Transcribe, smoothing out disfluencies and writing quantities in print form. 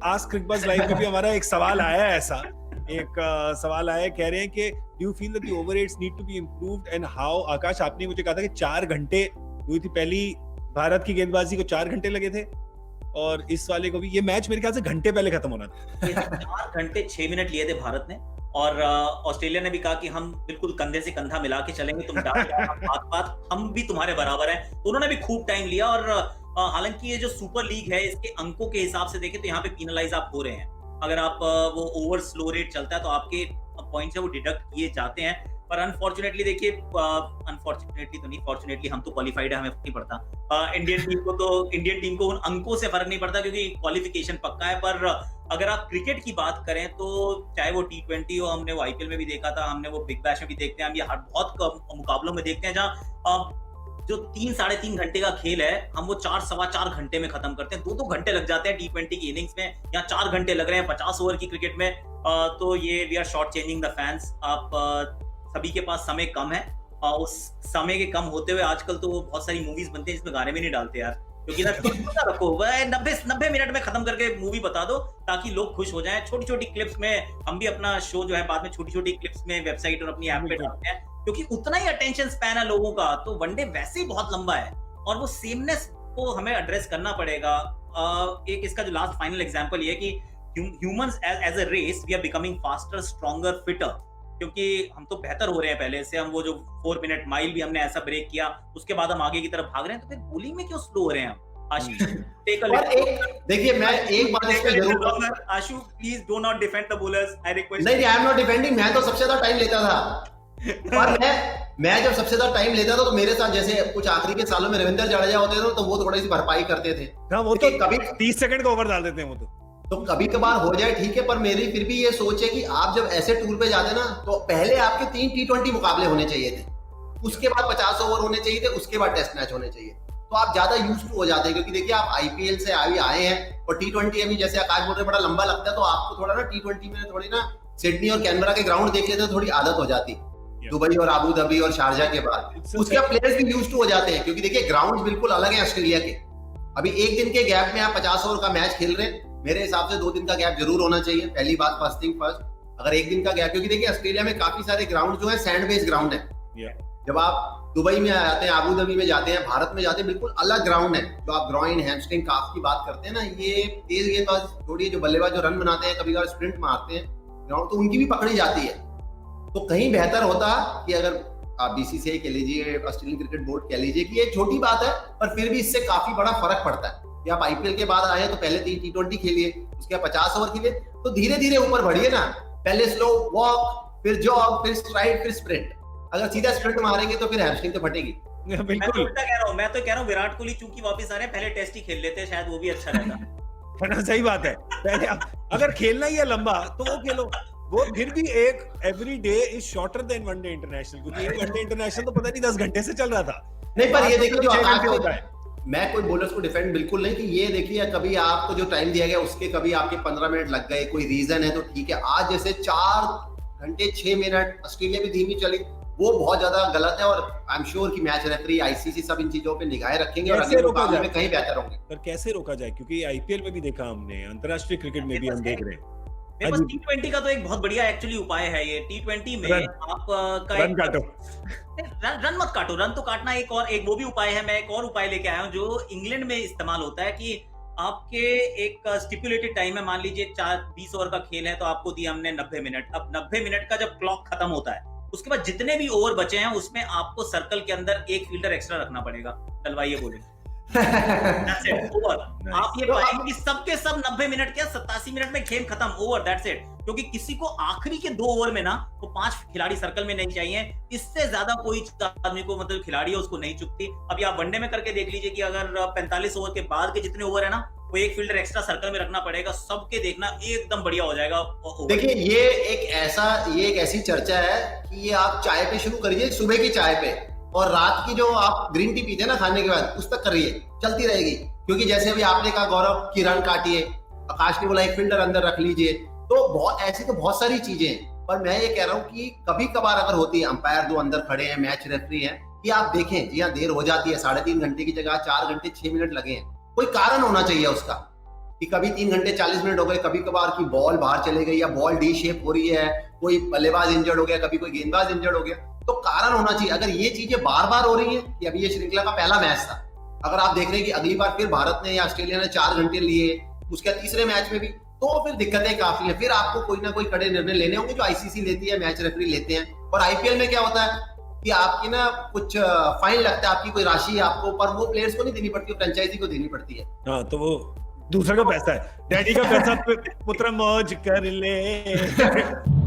Ask Cricbuzz live में भी हमारा एक सवाल आया है ऐसा, एक सवाल आया है, कह रहे हैं कि do you feel that the over rates need to be improved and how? Akash, आपने मुझे कहा था कि 4 घंटे हुई थी पहली भारत की गेंदबाजी को, 4 घंटे लगे थे, और इस वाले को भी। ये मैच मेरे ख्याल से घंटे पहले खत्म होना था। 4 घंटे 6 मिनट लिए थे भारत ने, और ऑस्ट्रेलिया ने भी कहा कि हम बिल्कुल कंधे से कंधा मिला के चलेंगे, तुम बात हम भी तुम्हारे बराबर हैं। तो उन्होंने भी खूब टाइम लिया, और हालांकि ये जो सुपर लीग है इसके अंकों के हिसाब से देखें तो यहाँ पे पीनलाइज आप हो रहे हैं। अगर आप वो ओवर स्लो रेट चलता है तो आपके पॉइंट्स है वो डिडक्ट किए जाते हैं, पर अनफॉर्चुनेटली देखिए, अनफॉर्चुनेटली तो नहीं, फॉर्चुनेटली हम तो क्वालिफाइड है, हमें नहीं पड़ता। इंडियन टीम को उन अंकों से फर्क नहीं पड़ता क्योंकि क्वालिफिकेशन पक्का है। पर अगर आप क्रिकेट की बात करें तो चाहे वो T20 हो, हमने वो IPL में भी देखा था, हमने वो बिग बैश में भी देखते हैं, हम ये बहुत कम मुकाबलों में देखते हैं जहाँ जो 3-3.5 घंटे का खेल है हम वो 4-4.25 घंटे में खत्म करते हैं। 2-2 घंटे लग जाते हैं T20 की इनिंग्स में, यहाँ 4 घंटे लग रहे हैं 50 ओवर की क्रिकेट में। तो ये we are short changing the fans. आप सभी के पास समय कम है, उस समय के कम होते हुए आजकल तो बहुत सारी मूवीज बनती है जिसमें गाने भी नहीं डालते यार, क्योंकि ना रखो 90 मिनट में खत्म करके मूवी बता दो ताकि लोग खुश हो जाएं। छोटी छोटी क्लिप्स में हम भी अपना शो जो है बाद में छोटी छोटी क्लिप्स में वेबसाइट और अपनी ऐप पे डालते हैं, क्योंकि उतना ही अटेंशन स्पैन है लोगों का। तो वनडे वैसे ही बहुत लंबा है और वो सेमनेस को हमें एड्रेस करना पड़ेगा। एक इसका जो लास्ट फाइनल एग्जांपल ये है कि humans as a race we are becoming faster, stronger, fitter, क्योंकि हम तो बेहतर हो रहे हैं पहले से। हम वो जो 4 मिनट माइल भी हमने ऐसा ब्रेक किया, उसके बाद हम आगे की तरफ भाग रहे हैं, तो फिर बॉलिंग में क्यों स्लो हो रहे हैं हम? देखिए मैं एक बात इस पे जरूर, Ashu please do not defend the bowlers, I request. नहीं, आई एम नॉट डिफेंडिंग, मैं तो सबसे ज्यादा टाइम लेता था। पर मैं जब सबसे ज्यादा टाइम लेता था तो मेरे साथ जैसे कुछ आखिरी के सालों में रविंद्र जडेजा होते थे तो वो थोड़ी सी भरपाई करते थे। हाँ, वो तो कभी 30 सेकंड का ओवर डाल देते हैं वो तो कभी कभार हो जाए ठीक है, पर मेरी फिर भी ये सोच है कि आप जब ऐसे टूर पे जाते ना तो पहले आपके 3 T20 मुकाबले होने चाहिए थे, उसके बाद 50 ओवर होने चाहिए थे, उसके बाद टेस्ट मैच होने चाहिए, तो आप ज्यादा यूज टू हो जाते हैं। क्योंकि देखिए आप IPL से अभी आए हैं और T20 अभी जैसे आकाश बोल रहे बड़ा लंबा लगता है, तो आपको थोड़ा ना T20 में थोड़ी ना सिडनी और कैनबरा के ग्राउंड देख लेते तो थोड़ी आदत हो जाती, दुबई और आबू धाबी और शारजा के बाद उसके प्लेयर्स भी यूज टू हो जाते हैं। क्योंकि देखिए ग्राउंड बिल्कुल अलग है ऑस्ट्रेलिया के। अभी एक दिन के गैप में आप 50 ओवर का मैच खेल रहे हैं, मेरे हिसाब से 2 दिन का गैप जरूर होना चाहिए। पहली बात, फर्स्ट थिंग फर्स्ट, अगर एक दिन का गैप, क्योंकि देखिए ऑस्ट्रेलिया में काफी सारे ग्राउंड जो है सैंड बेस्ड ग्राउंड है। जब आप दुबई में आते हैं, आबू धाबी में जाते हैं, भारत में जाते हैं, बिल्कुल अलग ग्राउंड है। जो आप ग्रॉइन, हैमस्ट्रिंग, काफ की बात करते हैं ना, ये तेज गेंदबाज छोड़िए, जो बल्लेबाज जो रन बनाते हैं, कभी कभार स्प्रिंट मारते हैं ग्राउंड, तो उनकी भी पकड़ी जाती है। तो कहीं बेहतर होता कि अगर आप BCCI कह लीजिए, ऑस्ट्रेलियन क्रिकेट बोर्ड कह लीजिए कि ये छोटी बात है, पर फिर भी इससे काफी बड़ा फर्क पड़ता है कि आप IPL के बाद आए तो पहले 3 T20 खेलिए, उसके बाद 50 ओवर खेलिए, तो धीरे धीरे ऊपर बढ़िए ना। पहले स्लो वॉक, फिर जॉग, फिर स्ट्राइड, फिर स्प्रिंट। अगर सीधा स्प्रिंट मारेंगे तो फिर हैमस्ट्रिंग तो फटेगी। मैं तो उल्टा कह रहा हूं, मैं तो कह रहा हूं विराट कोहली चूंकि वापस आ रहे हैं, पहले टेस्ट ही खेल लेते, शायद वो भी अच्छा रहता। सही बात है, पहले अगर खेलना ही है लंबा तो वो खेलो। वो फिर भी एक every day is shorter than one day international, क्योंकि एक वनडे इंटरनेशनल तो पता नहीं 10 घंटे से चल रहा था। नहीं, पर ये देखिए जो आकाश होता है, मैं कोई बॉलर्स को डिफेंड बिल्कुल नहीं कि ये देखिए कभी आपको जो टाइम दिया गया उसके कभी आपके 15 मिनट लग गए, कोई रीजन है तो ठीक है। आज जैसे 4 घंटे 6 मिनट ऑस्ट्रेलिया भी धीमी चली, वो बहुत ज्यादा गलत है। और आई एम श्योर कि मैच रेफरी, ICC सब इन चीजों पे निगाहें रखेंगे और अगले मुकाबले में कहीं बेहतर होंगे। पर कैसे रोका जाए, क्योंकि IPL में भी देखा हमने, अंतरराष्ट्रीय क्रिकेट में भी हम देख रहे हैं। मेरे पास T20 का तो एक बहुत बढ़िया एक्चुअली उपाय है। ये T20 में आप रन काटो, रन मत काटो, रन तो काटना एक वो भी उपाय है। मैं एक और उपाय लेके आया हूँ जो इंग्लैंड में इस्तेमाल होता है कि आपके एक स्टिपुलेटेड टाइम है, मान लीजिए 20 ओवर का खेल है तो आपको दिया हमने 90 मिनट। अब 90 मिनट का जब क्लॉक खत्म होता है उसके बाद जितने भी ओवर बचे हैं उसमें आपको सर्कल के अंदर एक फील्डर एक्स्ट्रा रखना पड़ेगा। डलवाइए बोले आप ये पाएंगे कि सबके सब 90 मिनट के 87 मिनट में गेम खत्म, ओवर, दैट्स इट। क्योंकि किसी को आखिरी के 2 ओवर में ना वो 5 खिलाड़ी सर्कल में नहीं चाहिए, इससे ज्यादा कोई आदमी को मतलब खिलाड़ी है उसको नहीं चुकती। अभी आप वनडे में करके देख लीजिए कि अगर 45 ओवर के बाद के जितने ओवर है ना, वो एक फील्डर एक्स्ट्रा सर्कल में रखना पड़ेगा, सबके देखना एकदम बढ़िया हो जाएगा। देखिए ये एक ऐसी चर्चा है कि ये आप चाय पे शुरू करिए, सुबह की चाय पे, और रात की जो आप ग्रीन टी पीते हैं ना खाने के बाद, उस तक करिए, चलती रहेगी। क्योंकि जैसे अभी आपने कहा गौरव की रन काटिए, आकाश ने बोला एक फील्डर अंदर रख लीजिए, तो बहुत सारी चीजें हैं। पर मैं ये कह रहा हूँ कि कभी कभार अगर होती है, अंपायर 2 अंदर खड़े हैं, मैच रेफरी है, कि आप देखें जी हाँ देर हो जाती है, 3.5 घंटे की जगह 4 घंटे 6 मिनट लगे हैं, कोई कारण होना चाहिए उसका। कि कभी 3 घंटे 40 मिनट हो गए, कभी कभार की बॉल बाहर चले गई या बॉल डी शेप हो रही है, कोई बल्लेबाज इंजर्ड हो गया, कभी कोई गेंदबाज इंजर्ड हो गया, तो कारण होना चाहिए। अगर ये चीजें बार बार हो रही है कि अभी ये श्रृंखला का पहला मैच था, अगर आप देख रहे हैं कि अगली बार फिर भारत ने या ऑस्ट्रेलिया ने 4 घंटे लिए, उसके तीसरे मैच में भी, तो फिर दिक्कतें काफी हैं। फिर आपको कोई ना कोई कड़े निर्णय लेने होंगे जो आईसीसी लेती है, मैच रेफरी लेते हैं। और आईपीएल में क्या होता है कि आपकी ना कुछ फाइन लगता है, आपकी कोई राशि आपको, पर वो प्लेयर्स को नहीं देनी पड़ती, फ्रेंचाइजी को देनी पड़ती है। हाँ, तो वो दूसरा का पैसा है, डैडी का पैसा पुत्र मौज कर ले।